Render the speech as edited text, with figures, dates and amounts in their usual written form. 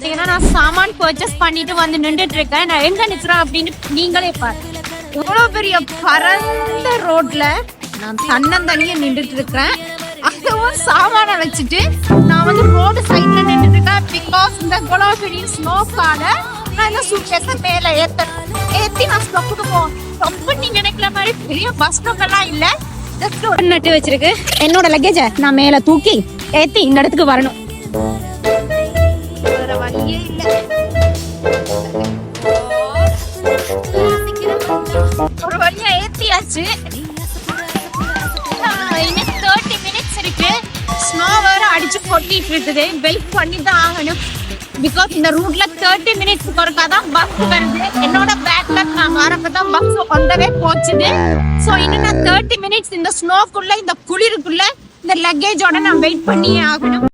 நான் சாமான் பர்ச்சேஸ் பண்ணிட்டு வந்து நின்றுட்டு இருக்கேன். நான் எங்க நிக்கிறேன் அப்படின்னு நீங்களே பாரு. இவ்வளவு பெரிய பரந்த ரோட்ல நான் தன்னந்தனியா நின்றுட்டு இருக்கிறேன். அதுவும் சாமான வச்சுட்டு நான் வந்து ரோடு சைட்ல நின்றுட்டு இருக்கேன். பிகாஸ் இந்த இவ்வளவு பெரிய ஸ்னோக்கால நான் இந்த சூட்கேஸை மேல ஏத்தி நான் ஸ்டொப்புக்கு போவோம். ரொம்ப நீ நினைக்கிற மாதிரி பெரிய பஸ் ஸ்டாப் எல்லாம் இல்ல. ஜஸ்ட் ஒரு நட்டு வச்சிருக்கு. என்னோட லக்கேஜை நான் மேல தூக்கி ஏத்தி இந்த இடத்துக்கு வரணும். ஒரு வழியா ஏத்தியாச்சு. இன்னும் 30 minutes இருக்கு. ஸ்னோ வேற அடிச்சு கொட்டிட்டு இருக்குது. வெயிட் பண்ணி தான் ஆகணும். பிகாஸ் இந்த ரூட்ல 30 minutes ஒருக்காதான் பஸ் வருது. என்னோட பேக்ல நான் வரப்பதான் பஸ் ஒன்றவே போச்சுது. ஸோ இன்னும் நான் 30 minutes இந்த ஸ்னோக்குள்ள இந்த குளிருக்குள்ள இந்த லக்கேஜோட நான் வெயிட் பண்ணியே ஆகணும்.